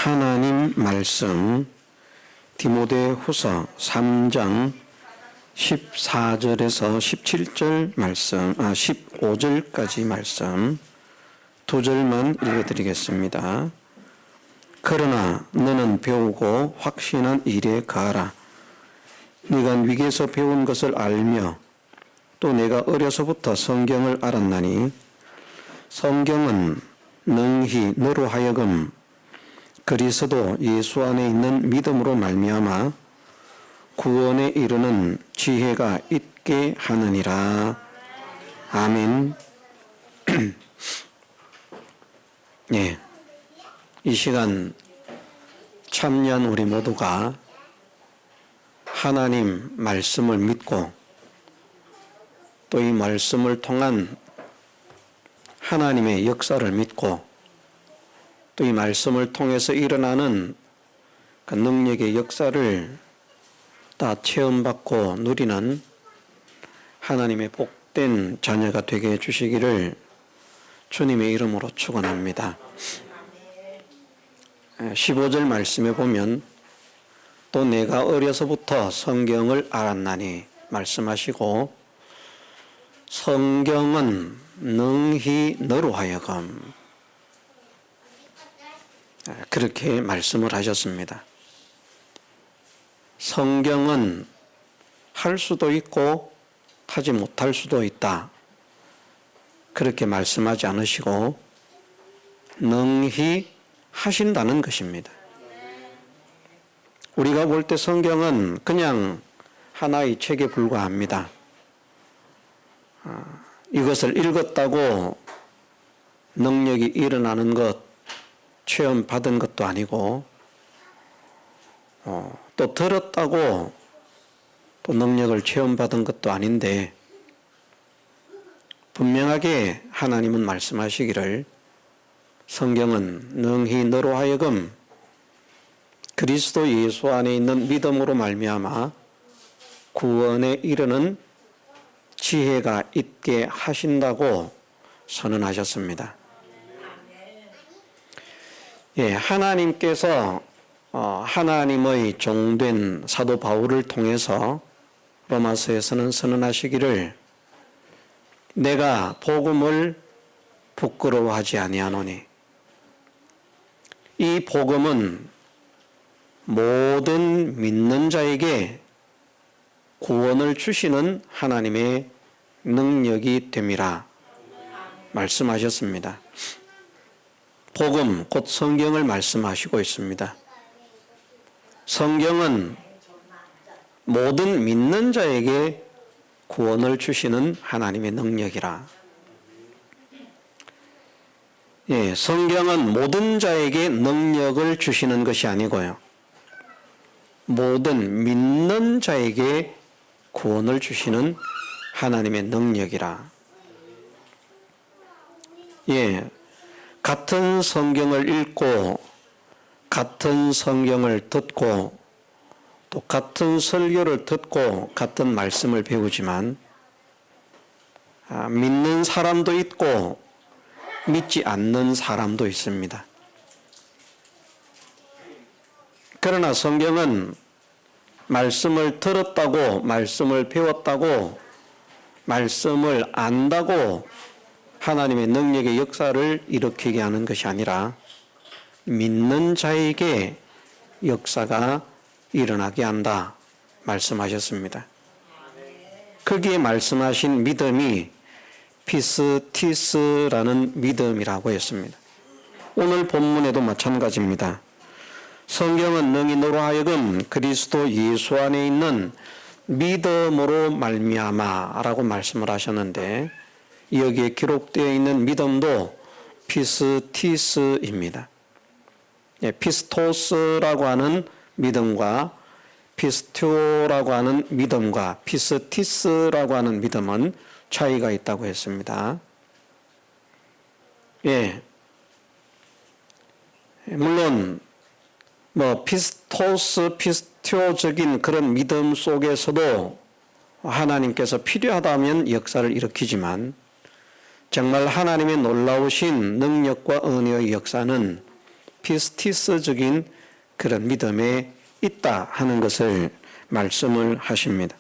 하나님 말씀 디모데후서 3장 14절에서 17절 말씀, 15절까지 말씀 두 절만 읽어드리겠습니다. 그러나 너는 배우고 확신한 일에 가라. 네가 위에서 배운 것을 알며 또 내가 어려서부터 성경을 알았나니 성경은 능히 너로 하여금 그리스도 예수 안에 있는 믿음으로 말미암아 구원에 이르는 지혜가 있게 하느니라. 아멘. 예, 이 시간 참여한 우리 모두가 하나님 말씀을 믿고 또 이 말씀을 통한 하나님의 역사를 믿고 또 이 말씀을 통해서 일어나는 그 능력의 역사를 다 체험받고 누리는 하나님의 복된 자녀가 되게 해주시기를 주님의 이름으로 축원합니다. 15절 말씀에 보면 또 내가 어려서부터 성경을 알았나니 말씀하시고 성경은 능히 너로 하여금 그렇게 말씀을 하셨습니다. 성경은 할 수도 있고 하지 못할 수도 있다. 그렇게 말씀하지 않으시고 능히 하신다는 것입니다. 우리가 볼 때 성경은 그냥 하나의 책에 불과합니다. 이것을 읽었다고 능력이 일어나는 것, 체험받은 것도 아니고 또 들었다고 또 능력을 체험받은 것도 아닌데 분명하게 하나님은 말씀하시기를 성경은 능히 너로 하여금 그리스도 예수 안에 있는 믿음으로 말미암아 구원에 이르는 지혜가 있게 하신다고 선언하셨습니다. 예, 하나님께서 하나님의 종된 사도 바울을 통해서 로마서에서는 선언하시기를 내가 복음을 부끄러워하지 아니하노니 이 복음은 모든 믿는 자에게 구원을 주시는 하나님의 능력이 됨이라 말씀하셨습니다. 복음 곧 성경을 말씀하시고 있습니다. 성경은 모든 믿는 자에게 구원을 주시는 하나님의 능력이라. 예, 성경은 모든 자에게 능력을 주시는 것이 아니고요. 모든 믿는 자에게 구원을 주시는 하나님의 능력이라. 예, 같은 성경을 읽고 같은 성경을 듣고 또 같은 설교를 듣고 같은 말씀을 배우지만 믿는 사람도 있고 믿지 않는 사람도 있습니다. 그러나 성경은 말씀을 들었다고 말씀을 배웠다고 말씀을 안다고 하나님의 능력의 역사를 일으키게 하는 것이 아니라 믿는 자에게 역사가 일어나게 한다 말씀하셨습니다. 거기에 말씀하신 믿음이 피스티스라는 믿음이라고 했습니다. 오늘 본문에도 마찬가지입니다. 성경은 능히 너로 하여금 그리스도 예수 안에 있는 믿음으로 말미암아라고 말씀을 하셨는데 여기에 기록되어 있는 믿음도 피스티스입니다. 피스토스라고 하는 믿음과 피스토라고 하는 믿음과 피스티스라고 하는 믿음은 차이가 있다고 했습니다. 예, 물론 피스토스, 피스토적인 그런 믿음 속에서도 하나님께서 필요하다면 역사를 일으키지만 정말 하나님의 놀라우신 능력과 은혜의 역사는 피스티스적인 그런 믿음에 있다 하는 것을 말씀을 하십니다.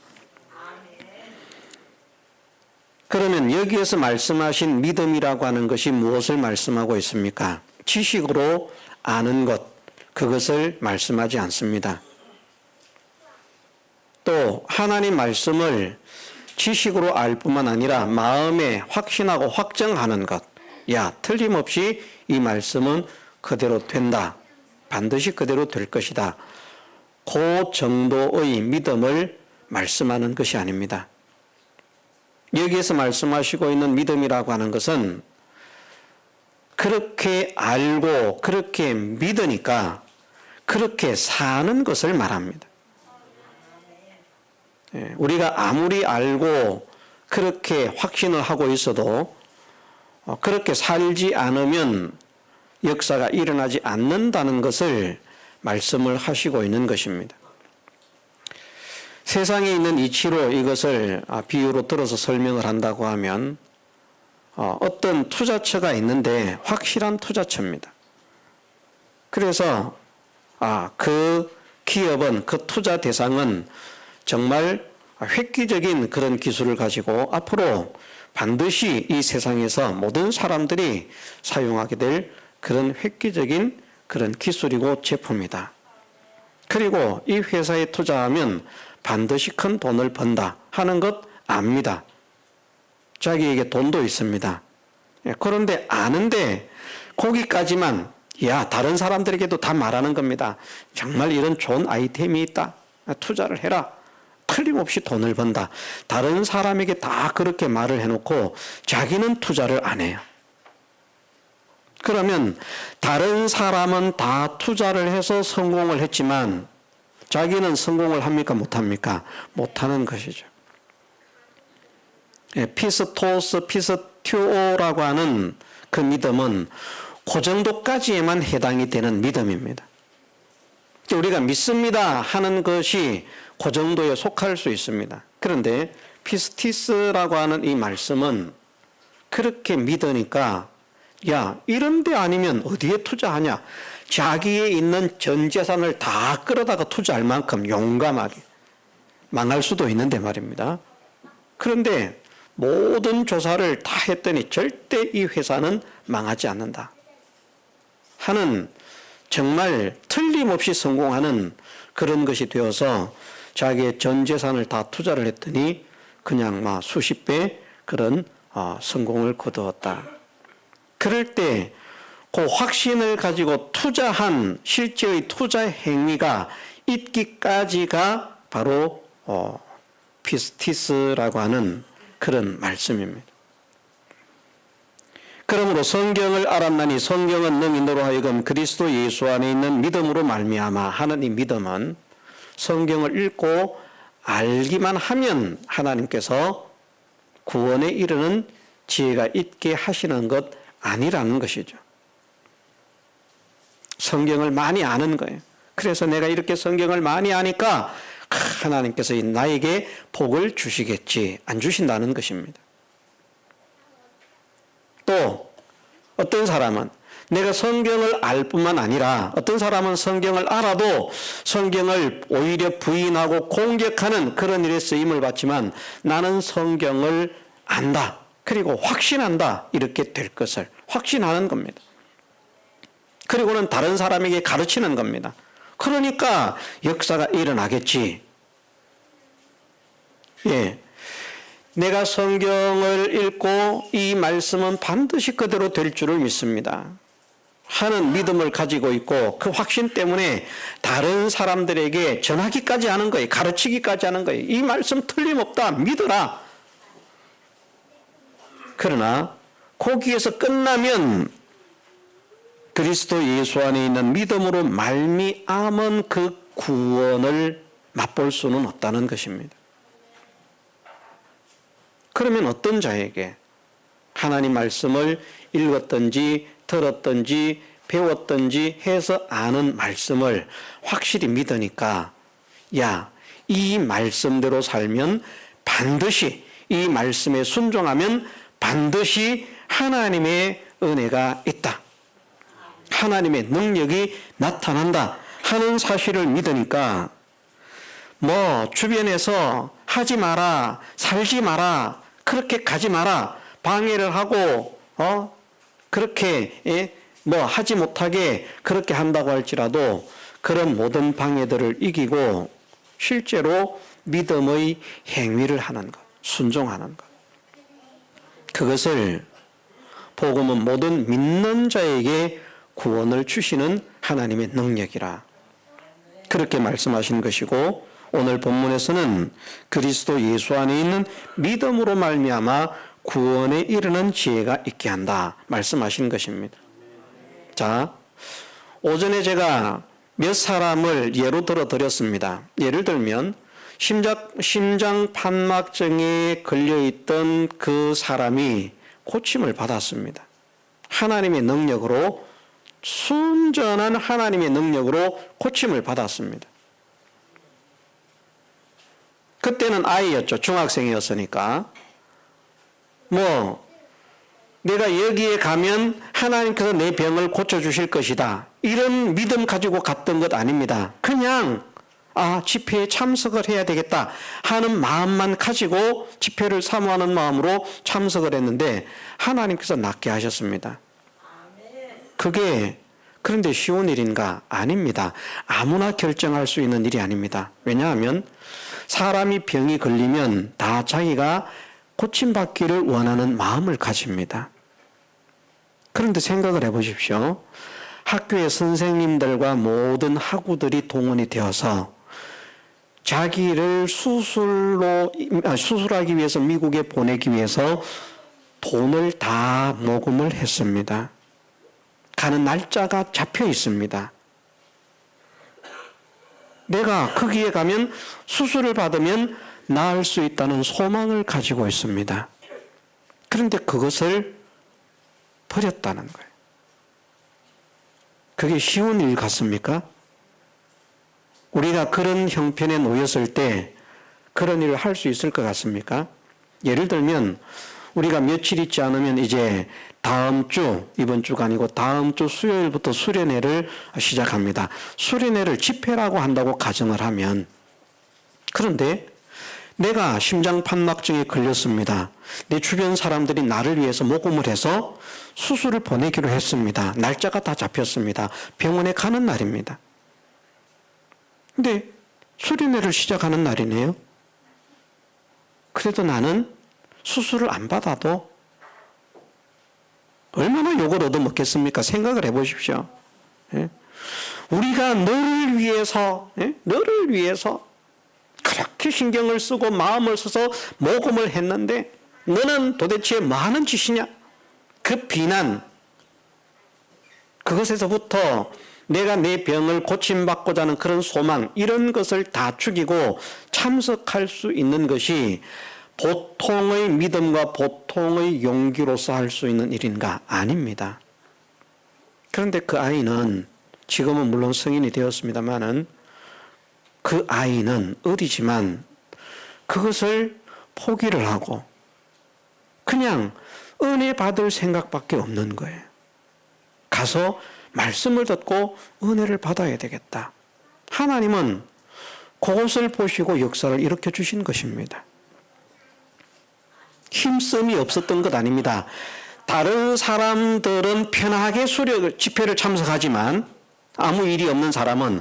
그러면 여기에서 말씀하신 믿음이라고 하는 것이 무엇을 말씀하고 있습니까? 지식으로 아는 것, 그것을 말씀하지 않습니다. 또 하나님 말씀을 지식으로 알 뿐만 아니라 마음에 확신하고 확정하는 것. 야, 틀림없이 이 말씀은 그대로 된다. 반드시 그대로 될 것이다. 그 정도의 믿음을 말씀하는 것이 아닙니다. 여기에서 말씀하시고 있는 믿음이라고 하는 것은 그렇게 알고 그렇게 믿으니까 그렇게 사는 것을 말합니다. 우리가 아무리 알고 그렇게 확신을 하고 있어도 그렇게 살지 않으면 역사가 일어나지 않는다는 것을 말씀을 하시고 있는 것입니다. 세상에 있는 이치로 이것을 비유로 들어서 설명을 한다고 하면 어떤 투자처가 있는데 확실한 투자처입니다. 그래서 그 기업은, 그 투자 대상은 정말 획기적인 그런 기술을 가지고 앞으로 반드시 이 세상에서 모든 사람들이 사용하게 될 그런 획기적인 그런 기술이고 제품이다. 그리고 이 회사에 투자하면 반드시 큰 돈을 번다 하는 것 압니다. 자기에게 돈도 있습니다. 그런데 아는데 거기까지만 다른 사람들에게도 다 말하는 겁니다. 정말 이런 좋은 아이템이 있다. 투자를 해라. 틀림없이 돈을 번다. 다른 사람에게 다 그렇게 말을 해놓고 자기는 투자를 안 해요. 그러면 다른 사람은 다 투자를 해서 성공을 했지만 자기는 성공을 합니까? 못합니까? 못하는 것이죠. 피스토스, 피스튜오라고 하는 그 믿음은 그 정도까지에만 해당이 되는 믿음입니다. 우리가 믿습니다 하는 것이 그 정도에 속할 수 있습니다. 그런데 피스티스라고 하는 이 말씀은 그렇게 믿으니까 이런 데 아니면 어디에 투자하냐? 자기에 있는 전 재산을 다 끌어다가 투자할 만큼 용감하게 망할 수도 있는데 말입니다. 그런데 모든 조사를 다 했더니 절대 이 회사는 망하지 않는다 하는 정말 틀림없이 성공하는 그런 것이 되어서 자기의 전 재산을 다 투자를 했더니 그냥 수십 배 그런 성공을 거두었다. 그럴 때 그 확신을 가지고 투자한 실제의 투자 행위가 있기까지가 바로 피스티스라고 하는 그런 말씀입니다. 그러므로 성경을 알았나니 성경은 너희로 하여금 그리스도 예수 안에 있는 믿음으로 말미암아 하는 이 믿음은 성경을 읽고 알기만 하면 하나님께서 구원에 이르는 지혜가 있게 하시는 것 아니라는 것이죠. 성경을 많이 아는 거예요. 그래서 내가 이렇게 성경을 많이 아니까 하나님께서 나에게 복을 주시겠지, 안 주신다는 것입니다. 또 어떤 사람은 내가 성경을 알 뿐만 아니라 어떤 사람은 성경을 알아도 성경을 오히려 부인하고 공격하는 그런 일에 쓰임을 받지만 나는 성경을 안다. 그리고 확신한다. 이렇게 될 것을 확신하는 겁니다. 그리고는 다른 사람에게 가르치는 겁니다. 그러니까 역사가 일어나겠지. 내가 성경을 읽고 이 말씀은 반드시 그대로 될 줄을 믿습니다 하는 믿음을 가지고 있고 그 확신 때문에 다른 사람들에게 전하기까지 하는 거예요. 가르치기까지 하는 거예요. 이 말씀 틀림없다. 믿어라. 그러나 거기에서 끝나면 그리스도 예수 안에 있는 믿음으로 말미암은 그 구원을 맛볼 수는 없다는 것입니다. 그러면 어떤 자에게 하나님 말씀을 읽었든지 들었든지 배웠든지 해서 아는 말씀을 확실히 믿으니까 이 말씀대로 살면 반드시 이 말씀에 순종하면 반드시 하나님의 은혜가 있다 하나님의 능력이 나타난다 하는 사실을 믿으니까 뭐 주변에서 하지 마라, 살지 마라, 그렇게 가지 마라, 방해를 하고 그렇게 뭐 하지 못하게 그렇게 한다고 할지라도 그런 모든 방해들을 이기고 실제로 믿음의 행위를 하는 것, 순종하는 것. 그것을 복음은 모든 믿는 자에게 구원을 주시는 하나님의 능력이라. 그렇게 말씀하신 것이고 오늘 본문에서는 그리스도 예수 안에 있는 믿음으로 말미암아 구원에 이르는 지혜가 있게 한다 말씀하신 것입니다. 자, 오전에 제가 몇 사람을 예로 들어 드렸습니다. 예를 들면 심장 판막증에 걸려있던 그 사람이 고침을 받았습니다. 하나님의 능력으로, 순전한 하나님의 능력으로 고침을 받았습니다. 그때는 아이였죠. 중학생이었으니까. 내가 여기에 가면 하나님께서 내 병을 고쳐주실 것이다, 이런 믿음 가지고 갔던 것 아닙니다. 그냥 집회에 참석을 해야 되겠다 하는 마음만 가지고 집회를 사모하는 마음으로 참석을 했는데 하나님께서 낫게 하셨습니다. 그게 그런데 쉬운 일인가? 아닙니다. 아무나 결정할 수 있는 일이 아닙니다. 왜냐하면 사람이 병이 걸리면 다 자기가 고침받기를 원하는 마음을 가집니다. 그런데 생각을 해보십시오. 학교의 선생님들과 모든 학우들이 동원이 되어서 자기를 수술하기 위해서 미국에 보내기 위해서 돈을 다 모금을 했습니다. 가는 날짜가 잡혀 있습니다. 내가 거기에 가면 수술을 받으면 나을 수 있다는 소망을 가지고 있습니다. 그런데 그것을 버렸다는 거예요. 그게 쉬운 일 같습니까? 우리가 그런 형편에 놓였을 때 그런 일을 할 수 있을 것 같습니까? 예를 들면 우리가 며칠 있지 않으면 이제 다음 주, 이번 주가 아니고 다음 주 수요일부터 수련회를 시작합니다. 수련회를 집회라고 한다고 가정을 하면, 그런데 내가 심장 판막증에 걸렸습니다. 내 주변 사람들이 나를 위해서 모금을 해서 수술을 보내기로 했습니다. 날짜가 다 잡혔습니다. 병원에 가는 날입니다. 근데 수련회를 시작하는 날이네요. 그래도 나는 수술을 안 받아도 얼마나 욕을 얻어먹겠습니까? 생각을 해보십시오. 우리가 너를 위해서 그렇게 신경을 쓰고 마음을 써서 모금을 했는데 너는 도대체 뭐 하는 짓이냐? 그 비난, 그것에서부터 내가 내 병을 고침받고자 하는 그런 소망, 이런 것을 다 죽이고 참석할 수 있는 것이 보통의 믿음과 보통의 용기로서 할 수 있는 일인가? 아닙니다. 그런데 그 아이는 지금은 물론 성인이 되었습니다마는 그 아이는 어리지만 그것을 포기를 하고 그냥 은혜 받을 생각밖에 없는 거예요. 가서 말씀을 듣고 은혜를 받아야 되겠다. 하나님은 그것을 보시고 역사를 일으켜 주신 것입니다. 힘씀이 없었던 것 아닙니다. 다른 사람들은 편하게 집회를 참석하지만 아무 일이 없는 사람은,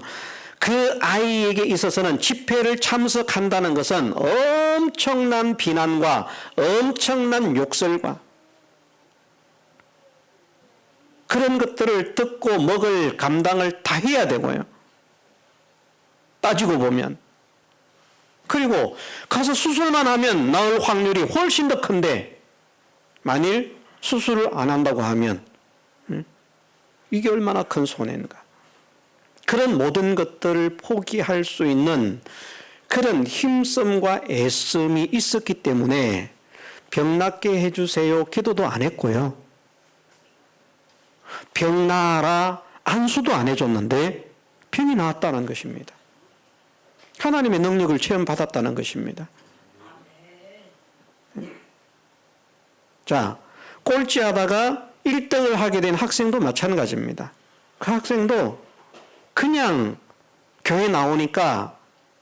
그 아이에게 있어서는 집회를 참석한다는 것은 엄청난 비난과 엄청난 욕설과 그런 것들을 듣고 먹을 감당을 다 해야 되고요. 따지고 보면. 그리고 가서 수술만 하면 나을 확률이 훨씬 더 큰데 만일 수술을 안 한다고 하면 이게 얼마나 큰 손해인가. 그런 모든 것들을 포기할 수 있는 그런 힘씀과 애씀이 있었기 때문에 병 낫게 해주세요 기도도 안 했고요. 병 나아라 안수도 안 해줬는데 병이 나았다는 것입니다. 하나님의 능력을 체험받았다는 것입니다. 자, 꼴찌하다가 1등을 하게 된 학생도 마찬가지입니다. 그 학생도 그냥 교회 나오니까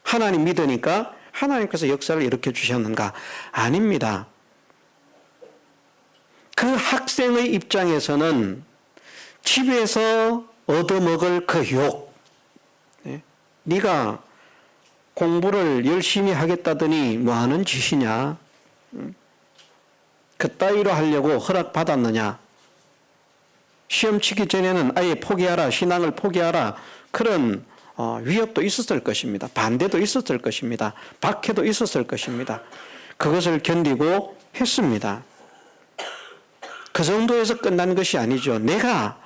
하나님 믿으니까 하나님께서 역사를 일으켜 주셨는가? 아닙니다. 그 학생의 입장에서는 집에서 얻어먹을 그 유혹, 네가 공부를 열심히 하겠다더니 뭐하는 짓이냐? 그따위로 하려고 허락받았느냐? 시험 치기 전에는 아예 포기하라, 신앙을 포기하라, 그런 위협도 있었을 것입니다. 반대도 있었을 것입니다. 박해도 있었을 것입니다. 그것을 견디고 했습니다. 그 정도에서 끝난 것이 아니죠. 내가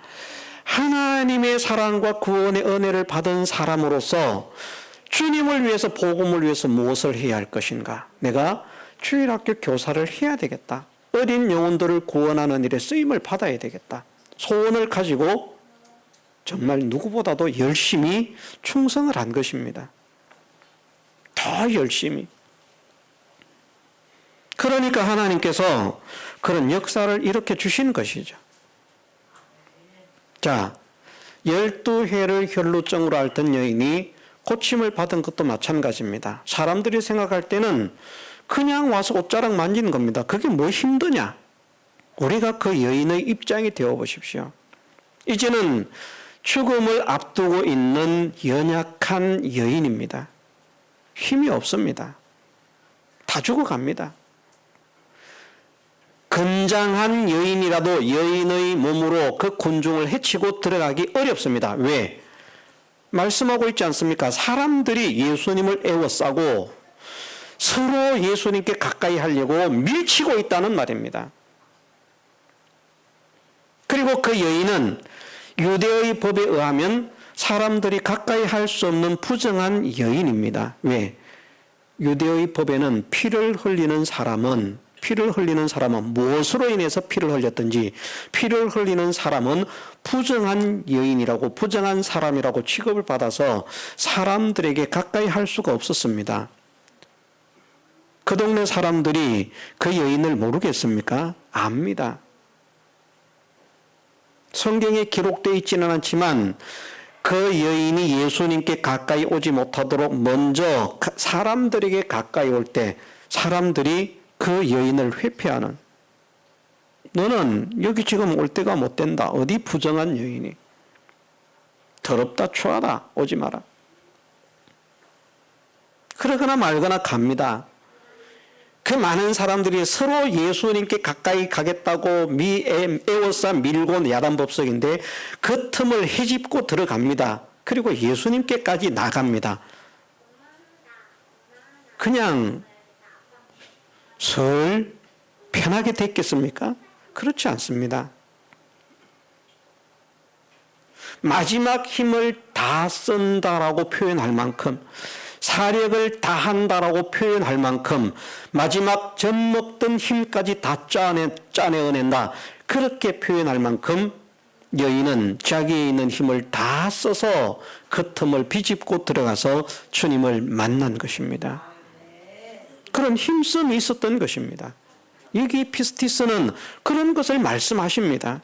하나님의 사랑과 구원의 은혜를 받은 사람으로서 주님을 위해서, 복음을 위해서 무엇을 해야 할 것인가? 내가 주일학교 교사를 해야 되겠다. 어린 영혼들을 구원하는 일에 쓰임을 받아야 되겠다. 소원을 가지고 정말 누구보다도 열심히 충성을 한 것입니다. 더 열심히. 그러니까 하나님께서 그런 역사를 일으켜 주신 것이죠. 자, 12회를 혈루증으로 앓던 여인이 고침을 받은 것도 마찬가지입니다. 사람들이 생각할 때는 그냥 와서 옷자락 만지는 겁니다. 그게 뭐 힘드냐? 우리가 그 여인의 입장이 되어 보십시오. 이제는 죽음을 앞두고 있는 연약한 여인입니다. 힘이 없습니다. 다 죽어갑니다. 건장한 여인이라도 여인의 몸으로 그 군중을 해치고 들어가기 어렵습니다. 왜? 말씀하고 있지 않습니까? 사람들이 예수님을 에워싸고 서로 예수님께 가까이 하려고 밀치고 있다는 말입니다. 그리고 그 여인은 유대의 법에 의하면 사람들이 가까이 할 수 없는 부정한 여인입니다. 왜? 유대의 법에는 피를 흘리는 사람은 무엇으로 인해서 피를 흘렸든지 피를 흘리는 사람은 부정한 여인이라고, 부정한 사람이라고 취급을 받아서 사람들에게 가까이 할 수가 없었습니다. 그 동네 사람들이 그 여인을 모르겠습니까? 압니다. 성경에 기록되어 있지는 않지만 그 여인이 예수님께 가까이 오지 못하도록 먼저 사람들에게 가까이 올 때 사람들이 그 여인을 회피하는, 너는 여기 지금 올 때가 못 된다. 어디 부정한 여인이. 더럽다, 추하다, 오지 마라. 그러거나 말거나 갑니다. 그 많은 사람들이 서로 예수님께 가까이 가겠다고 에워싸 밀고 야단법석인데 그 틈을 헤집고 들어갑니다. 그리고 예수님께까지 나갑니다. 그냥 설 편하게 됐겠습니까? 그렇지 않습니다. 마지막 힘을 다 쓴다라고 표현할 만큼, 사력을 다한다라고 표현할 만큼, 마지막 젖먹던 힘까지 다 짜내어낸다, 그렇게 표현할 만큼 여인은 자기에 있는 힘을 다 써서 그 틈을 비집고 들어가서 주님을 만난 것입니다. 그런 힘씀이 있었던 것입니다. 여기 피스티스는 그런 것을 말씀하십니다.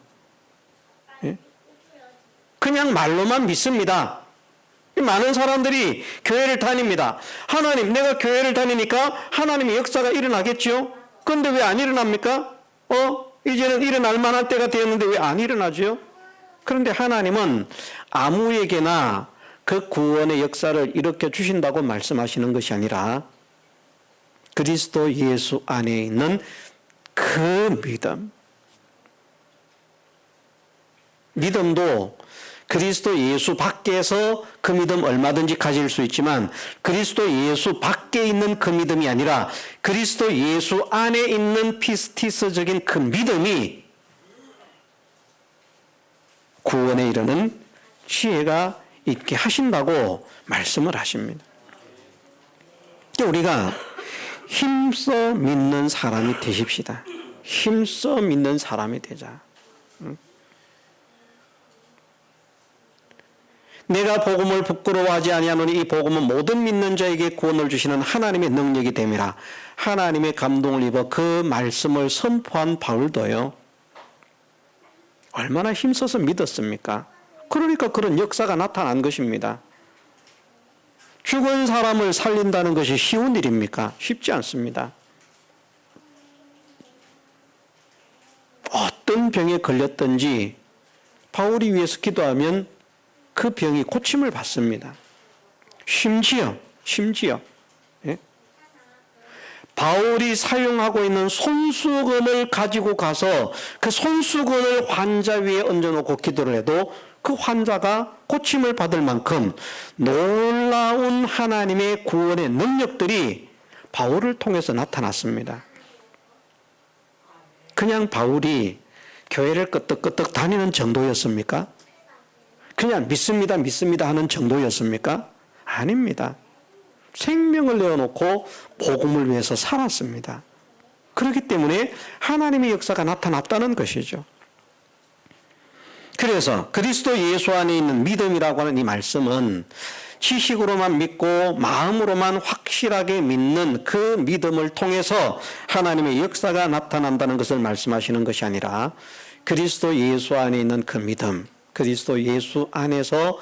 그냥 말로만 믿습니다. 많은 사람들이 교회를 다닙니다. 하나님, 내가 교회를 다니니까 하나님의 역사가 일어나겠죠? 그런데 왜 안 일어납니까? 이제는 일어날 만한 때가 되었는데 왜 안 일어나죠? 그런데 하나님은 아무에게나 그 구원의 역사를 일으켜 주신다고 말씀하시는 것이 아니라 그리스도 예수 안에 있는 그 믿음도 그리스도 예수 밖에서 그 믿음 얼마든지 가질 수 있지만 그리스도 예수 밖에 있는 그 믿음이 아니라 그리스도 예수 안에 있는 피스티스적인 그 믿음이 구원에 이르는 지혜가 있게 하신다고 말씀을 하십니다. 우리가 힘써 믿는 사람이 되십시다. 힘써 믿는 사람이 되자. 내가 복음을 부끄러워하지 아니하노니 이 복음은 모든 믿는 자에게 구원을 주시는 하나님의 능력이 됨이라. 하나님의 감동을 입어 그 말씀을 선포한 바울도요, 얼마나 힘써서 믿었습니까? 그러니까 그런 역사가 나타난 것입니다. 죽은 사람을 살린다는 것이 쉬운 일입니까? 쉽지 않습니다. 어떤 병에 걸렸든지 바울이 위해서 기도하면 그 병이 고침을 받습니다. 심지어 예? 바울이 사용하고 있는 손수건을 가지고 가서 그 손수건을 환자 위에 얹어놓고 기도를 해도 그 환자가 고침을 받을 만큼 놀라운 하나님의 구원의 능력들이 바울을 통해서 나타났습니다. 그냥 바울이 교회를 끄떡끄떡 다니는 정도였습니까? 그냥 믿습니다 하는 정도였습니까? 아닙니다. 생명을 내어놓고 복음을 위해서 살았습니다. 그렇기 때문에 하나님의 역사가 나타났다는 것이죠. 그래서 그리스도 예수 안에 있는 믿음이라고 하는 이 말씀은 지식으로만 믿고 마음으로만 확실하게 믿는 그 믿음을 통해서 하나님의 역사가 나타난다는 것을 말씀하시는 것이 아니라 그리스도 예수 안에 있는 그 믿음, 그리스도 예수 안에서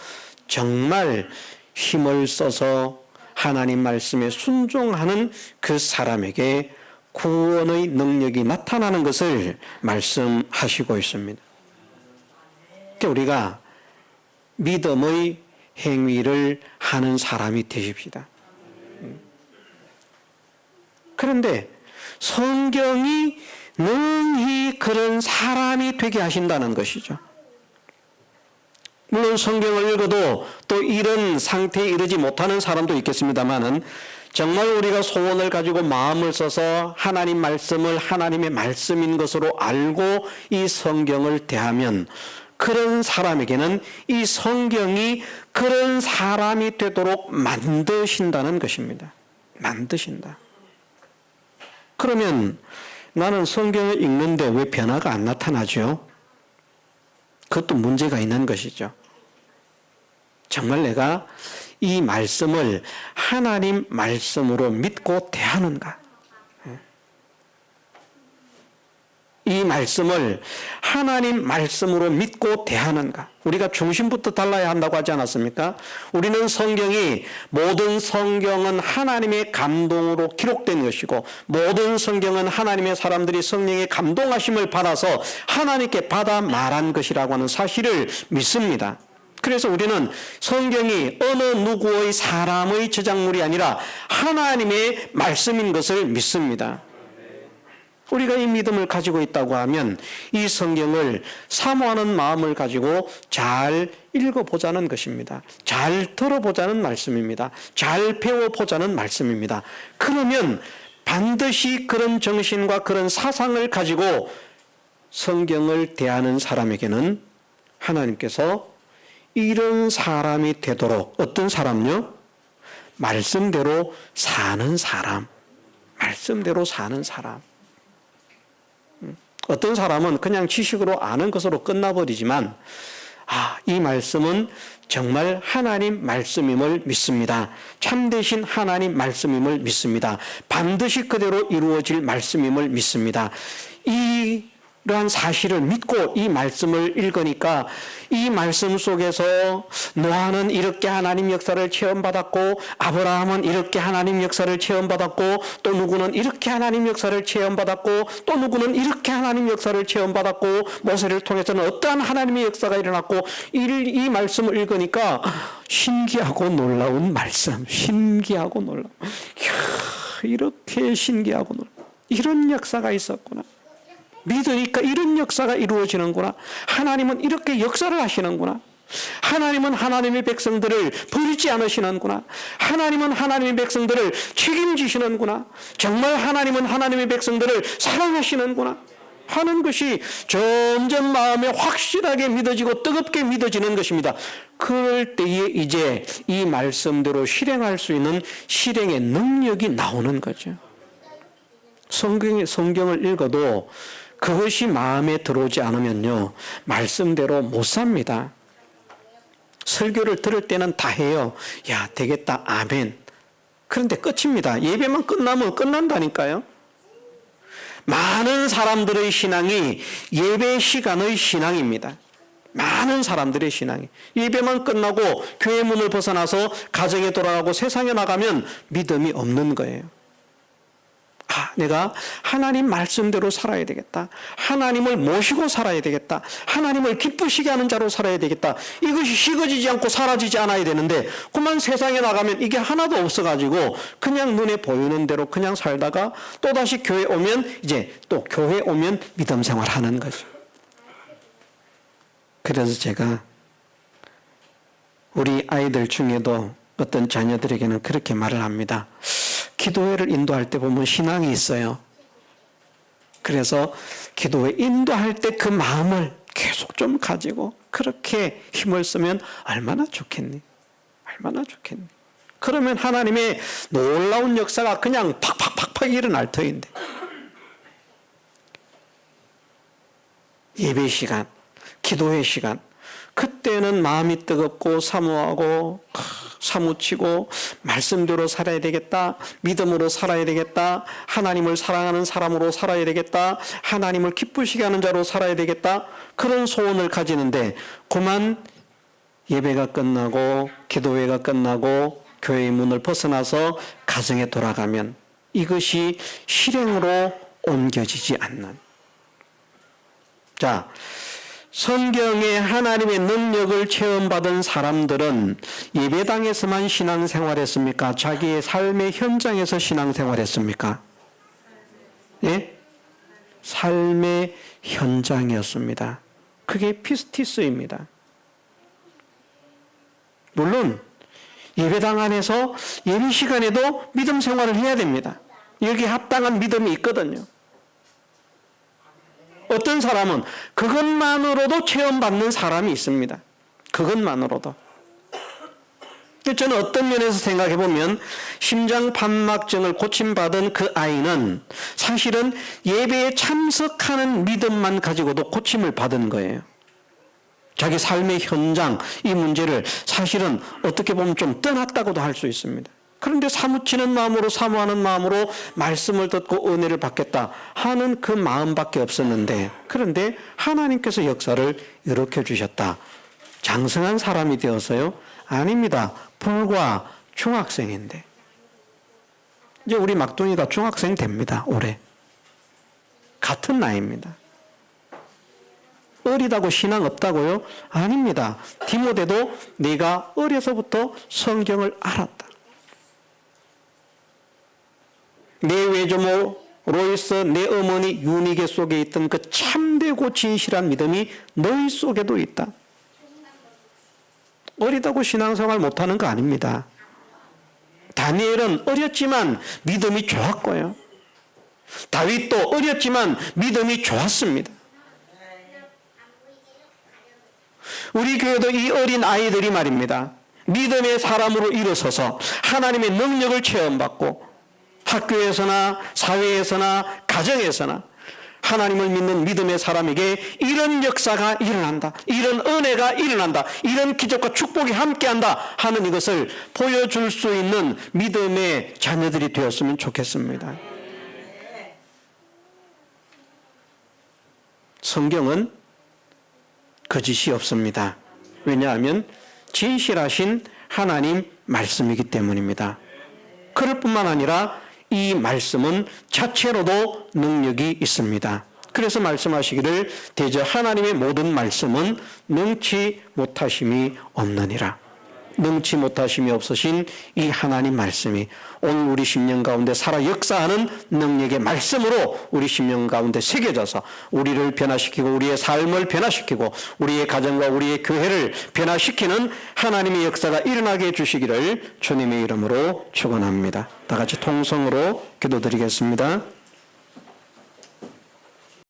정말 힘을 써서 하나님 말씀에 순종하는 그 사람에게 구원의 능력이 나타나는 것을 말씀하시고 있습니다. 우리가 믿음의 행위를 하는 사람이 되십시다. 그런데 성경이 능히 그런 사람이 되게 하신다는 것이죠. 물론 성경을 읽어도 또 이런 상태에 이르지 못하는 사람도 있겠습니다만은 정말 우리가 소원을 가지고 마음을 써서 하나님 말씀을 하나님의 말씀인 것으로 알고 이 성경을 대하면 그런 사람에게는 이 성경이 그런 사람이 되도록 만드신다는 것입니다. 만드신다. 그러면 나는 성경을 읽는데 왜 변화가 안 나타나죠? 그것도 문제가 있는 것이죠. 정말 내가 이 말씀을 하나님 말씀으로 믿고 대하는가? 이 말씀을 하나님 말씀으로 믿고 대하는가? 우리가 중심부터 달라야 한다고 하지 않았습니까? 우리는 성경이 모든 성경은 하나님의 감동으로 기록된 것이고 모든 성경은 하나님의 사람들이 성령의 감동하심을 받아서 하나님께 받아 말한 것이라고 하는 사실을 믿습니다. 그래서 우리는 성경이 어느 누구의 사람의 저작물이 아니라 하나님의 말씀인 것을 믿습니다. 우리가 이 믿음을 가지고 있다고 하면 이 성경을 사모하는 마음을 가지고 잘 읽어보자는 것입니다. 잘 들어보자는 말씀입니다. 잘 배워보자는 말씀입니다. 그러면 반드시 그런 정신과 그런 사상을 가지고 성경을 대하는 사람에게는 하나님께서 이런 사람이 되도록, 어떤 사람요? 말씀대로 사는 사람. 말씀대로 사는 사람. 어떤 사람은 그냥 지식으로 아는 것으로 끝나버리지만 이 말씀은 정말 하나님 말씀임을 믿습니다. 참되신 하나님 말씀임을 믿습니다. 반드시 그대로 이루어질 말씀임을 믿습니다. 이러한 사실을 믿고 이 말씀을 읽으니까 이 말씀 속에서 노아는 이렇게 하나님 역사를 체험받았고 아브라함은 이렇게 하나님 역사를 체험받았고 또 누구는 이렇게 하나님 역사를 체험받았고 또 누구는 이렇게 하나님 역사를 체험받았고 모세를 통해서는 어떠한 하나님의 역사가 일어났고 이 말씀을 읽으니까 신기하고 놀라운 말씀, 신기하고 놀라운 이렇게 신기하고 놀라운 이런 역사가 있었구나. 믿으니까 이런 역사가 이루어지는구나. 하나님은 이렇게 역사를 하시는구나. 하나님은 하나님의 백성들을 버리지 않으시는구나. 하나님은 하나님의 백성들을 책임지시는구나. 정말 하나님은 하나님의 백성들을 사랑하시는구나 하는 것이 점점 마음에 확실하게 믿어지고 뜨겁게 믿어지는 것입니다. 그럴 때에 이제 이 말씀대로 실행할 수 있는 실행의 능력이 나오는 거죠. 성경을 읽어도 그것이 마음에 들어오지 않으면요, 말씀대로 못 삽니다. 설교를 들을 때는 다 해요. 야, 되겠다. 아멘. 그런데 끝입니다. 예배만 끝나면 끝난다니까요. 많은 사람들의 신앙이 예배 시간의 신앙입니다. 많은 사람들의 신앙이 예배만 끝나고 교회 문을 벗어나서 가정에 돌아가고 세상에 나가면 믿음이 없는 거예요. 내가 하나님 말씀대로 살아야 되겠다. 하나님을 모시고 살아야 되겠다. 하나님을 기쁘시게 하는 자로 살아야 되겠다. 이것이 식어지지 않고 사라지지 않아야 되는데 그만 세상에 나가면 이게 하나도 없어가지고 그냥 눈에 보이는 대로 그냥 살다가 또다시 교회 오면 이제 또 교회 오면 믿음 생활하는 거죠. 그래서 제가 우리 아이들 중에도 어떤 자녀들에게는 그렇게 말을 합니다. 기도회를 인도할 때 보면 신앙이 있어요. 그래서 기도회 인도할 때 그 마음을 계속 좀 가지고 그렇게 힘을 쓰면 얼마나 좋겠니? 얼마나 좋겠니? 그러면 하나님의 놀라운 역사가 그냥 팍팍팍팍 일어날 터인데. 예배 시간, 기도회 시간, 그때는 마음이 뜨겁고 사모하고 사무치고 말씀대로 살아야 되겠다. 믿음으로 살아야 되겠다. 하나님을 사랑하는 사람으로 살아야 되겠다. 하나님을 기쁘시게 하는 자로 살아야 되겠다. 그런 소원을 가지는데 그만 예배가 끝나고 기도회가 끝나고 교회의 문을 벗어나서 가정에 돌아가면 이것이 실행으로 옮겨지지 않는. 자, 성경에 하나님의 능력을 체험받은 사람들은 예배당에서만 신앙생활했습니까? 자기의 삶의 현장에서 신앙생활했습니까? 예? 삶의 현장이었습니다. 그게 피스티스입니다. 물론 예배당 안에서 예배 시간에도 믿음 생활을 해야 됩니다. 여기에 합당한 믿음이 있거든요. 어떤 사람은 그것만으로도 체험받는 사람이 있습니다. 그것만으로도. 저는 어떤 면에서 생각해 보면 심장판막증을 고침받은 그 아이는 사실은 예배에 참석하는 믿음만 가지고도 고침을 받은 거예요. 자기 삶의 현장, 이 문제를 사실은 어떻게 보면 좀 떠났다고도 할 수 있습니다. 그런데 사무치는 마음으로 사모하는 마음으로 말씀을 듣고 은혜를 받겠다 하는 그 마음밖에 없었는데 그런데 하나님께서 역사를 일으켜 주셨다. 장성한 사람이 되어서요? 아닙니다. 불과 중학생인데 이제 우리 막둥이가 중학생 됩니다. 올해. 같은 나이입니다. 어리다고 신앙 없다고요? 아닙니다. 디모데도 네가 어려서부터 성경을 알았다. 내 외조모 로이스, 내 어머니 유니게 속에 있던 그 참되고 진실한 믿음이 너희 속에도 있다. 어리다고 신앙생활 못하는 거 아닙니다. 다니엘은 어렸지만 믿음이 좋았고요. 다윗도 어렸지만 믿음이 좋았습니다. 우리 교회도 이 어린 아이들이 말입니다. 믿음의 사람으로 일어서서 하나님의 능력을 체험받고 학교에서나 사회에서나 가정에서나 하나님을 믿는 믿음의 사람에게 이런 역사가 일어난다. 이런 은혜가 일어난다. 이런 기적과 축복이 함께한다 하는 이것을 보여줄 수 있는 믿음의 자녀들이 되었으면 좋겠습니다. 성경은 거짓이 없습니다. 왜냐하면 진실하신 하나님 말씀이기 때문입니다. 그럴 뿐만 아니라 이 말씀은 자체로도 능력이 있습니다. 그래서 말씀하시기를 대저 하나님의 모든 말씀은 능치 못하심이 없느니라. 능치 못하심이 없으신 이 하나님 말씀이 오늘 우리 심령 가운데 살아 역사하는 능력의 말씀으로 우리 심령 가운데 새겨져서 우리를 변화시키고 우리의 삶을 변화시키고 우리의 가정과 우리의 교회를 변화시키는 하나님의 역사가 일어나게 해주시기를 주님의 이름으로 축원합니다. 다 같이 통성으로 기도드리겠습니다.